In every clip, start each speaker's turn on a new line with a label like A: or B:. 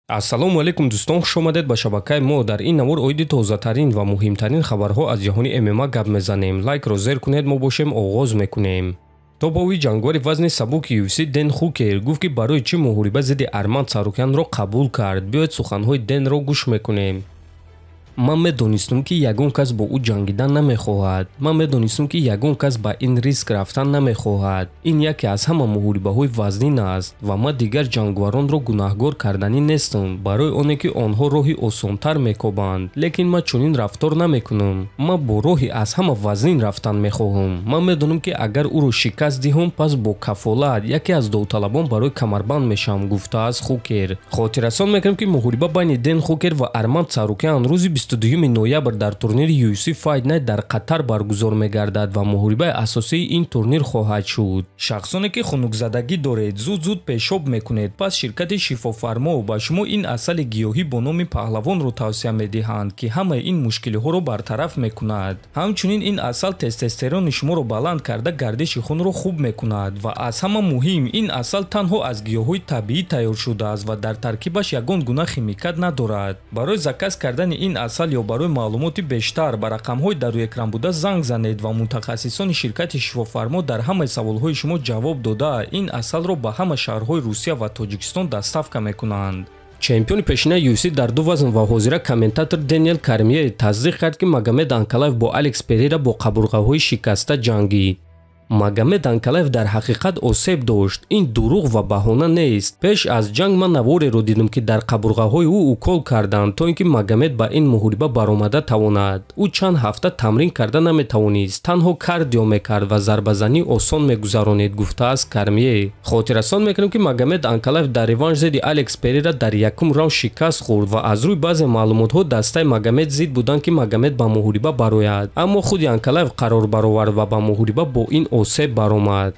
A: ассалому алайкум дӯстон, хуш омадед ба шабакаи мо. дар ин навор оиди тозатарин ва муҳимтарин хабарҳо аз ҷаҳони ММА гап мезанем. лайкро зер кунед, мо бошем оғоз мекунем. тобовии ҷангори вазни сабуки UFC Дэн Хукер гуфт ки барои чӣ муҳориба зидди Арман Царукянро қабул кард. биёед суханҳои Дэнро гӯш мекунем. ман медонистум ки ягон кас бо ӯ ҷангидан намехоҳад. ман медонистум ки ягон кас ба ин риск рафтан намехоҳад. ин яке аз ҳама муҳорибаҳои вазнин аст ва ман дигар ҷангваронро гунаҳгор карданӣ нестам барои оне ки онҳо роҳи осонтар мекобанд. лекин ман чунин рафтор намекунам. ман бо роҳи аз ҳама вазнин рафтан мехоҳам. ман медонам ки агар ӯро шикаст диҳам, пас бо кафолат яке аз довталабон барои камарбанд мешавам, гуфтааст Хукер. хотиррасон мекунем ки муҳориба байни Дэн Хукер ва Арман Царукян рӯзи 22 ноябр дар турнири UFC Fight Night дар Қатар баргузор мегардад ва муҳорибаи асосии ин турнир хоҳад шуд. шахсоне ки хунукзадагӣ доред, зуд пешоб мекунед, пас ширкати шифофармо ба шумо ин асали гиёҳӣ бо номи паҳлавонро тавсия медиҳанд ки ҳамаи ин мушкилиҳоро бартараф мекунад. ҳамчунин ин асал тестостерони шуморо баланд карда гардиши хунро хуб мекунад ва аз ҳама муҳим, ин асал танҳо аз гиёҳҳои табиӣ тайёр шудааст ва дар таркибаш ягон гуна химикат надорад. барои заказ кардани ин асал ё барои маълумоти бештар ба рақамҳои дар рӯи экран буда занг занед ва мутахассисони ширкати шифофармо дар ҳамаи саволҳои шумо ҷавоб дода ин асалро ба ҳама шаҳрҳои Русия ва Тоҷикистон доставка мекунанд. чемпиони пешинаи UFC дар ду вазн ва ҳозира комментатор Даниэл Корьме тасдиқ кард ки Магомед Анкалаевро бо Алекс Перейра бо қабурғаҳои шикаста ҷангид. Магомед Анкалаевро дар ҳақиқат осеб дошт. ин дурӯғ ва баҳона нест. пеш аз ҷанг ман навореро дидам ки дар қабурғаҳои ӯ укол карданд то ин ки Магомед ба ин муҳориба баромада тавонад. ӯ чанд ҳафта тамрин карда наметавонист, танҳо кардио мекард ва зарбазанӣ осон мегузаронид, гуфтааст Корьме. хотиррасон мекунем ки Магомед Анкалаевро дар реванш зидди Алекс Перейра дар якум раунд шикаст хӯрд ва аз рӯи баъзе маълумотҳо дастаи Магомед зид буданд ки Магомед ба муҳориба барояд, аммо худи Анкалаевро қарор баровард ва ба муҳориба бо ин осеб баромад.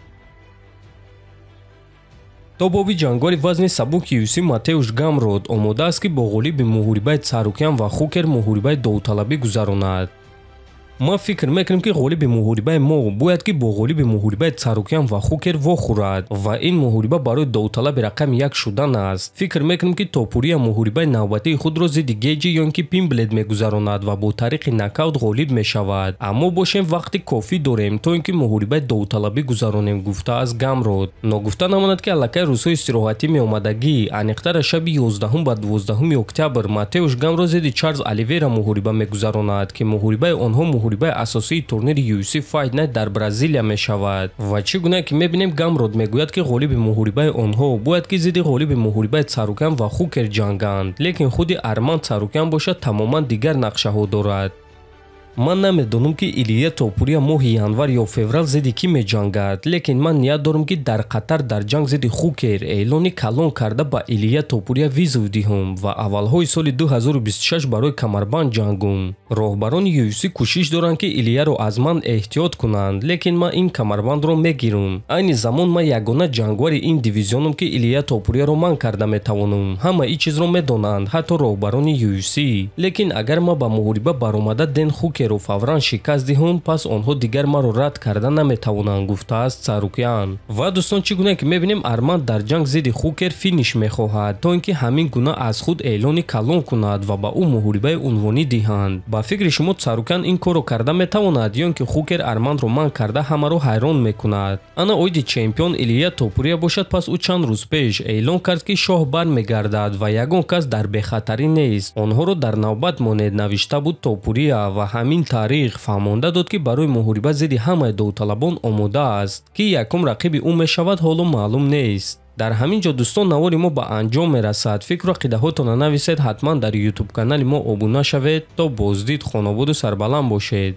A: тобови ҷангори вазни сабуки UFC Матеуш Гамрод омода аст ки бо ғолиби муҳорибаи Царукян ва Хукер муҳорибаи довталабӣ гузаронад. ман фикр мекунам ки ғолиби муҳорибаи мо бояд ки бо ғолиби муҳорибаи Царукян ва Хукер вохӯрад ва ин муҳориба барои довталаби рақами 1 шудан аст. фикр мекунам ки Топурия муҳорибаи навбатии худро зидди Гейҷи ё ин ки Пимблед мегузаронад ва бо тариқи нокаут ғолиб мешавад. аммо бошем вақти кофӣ дорем то ин ки муҳорибаи довталабӣ гузаронем, гуфтааст Гамрод. ногуфта намонад ки аллакай рӯзҳои истироҳатӣ меомадагӣ, аниқтара шаби 11 ба 12 октябр Матеуш Гамрод зидди Чарлз Оливейра муҳориба мегузаронад ки муҳорибаи онҳо муҳорибаи асосии турнири UFC Fight Night дар Бразилия мешавад. ва чӣ гуна ки мебинем Гамрод мегӯяд ки ғолиби муҳорибаи онҳо бояд ки зидди ғолиби муҳорибаи Царукян ва Хукер ҷанганд, лекин худи Арман Царукян бошад тамоман дигар нақшаҳо дорад. ман намедонам ки Илия Топурия моҳи январ ё феврал зидди кӣ меҷангад, лекин ман ният дорам ки дар Қатар дар ҷанг зидди Хукер эълони калон карда ба Илия Топурия визу диҳам ва аввалҳои соли 2026 барои камарбанд ҷангум. роҳбарони UFC кӯшиш доранд ки Илияро аз ман эҳтиёт кунанд, лекин ман ин камарбандро мегирам. айни замон ман ягона ҷангвари ин дивизионам ки Илия Топурияро манъ карда метавонам. ҳама ин чизро медонанд, ҳатто роҳбарони UFC. лекин агар ман ба муҳориба баромада Дэн Хукер фавран шикаст диҳам, пас онҳо дигар маро рад карда наметавонанд, гуфтааст Царукян. ва дӯстон, чӣ гуна ки мебинем Арман дар ҷанг зидди Хукер финиш мехоҳад то ин ки ҳамин гуна аз худ эълони калон кунад ва ба ӯ муҳорибаи унвонӣ диҳанд. ба фикри шумо Царукян ин корро карда метавонад ё ин ки Хукер Арманро манъ карда ҳамаро ҳайрон мекунад? ана оиди чемпион Илия Топурия бошад, пас ӯ чанд рӯз пеш эълон кард ки шоҳ бармегардад ва ягон кас дар бехатарӣ нест. онҳоро дар навбат монед, навишта буд Топурия ва ҳамин тариқ фаҳмонда дод ки барои муҳориба зидди ҳамаи довталабон омода аст. ки якум рақиби ӯ мешавад ҳоло маълум нест. дар ҳамин ҷо дӯстон, навори мо ба анҷом мерасад. фикру ақидаҳотонро нависед, ҳатман дар YouTube канали мо обуна шавед. то боздид, хонободу сарбаланд бошед.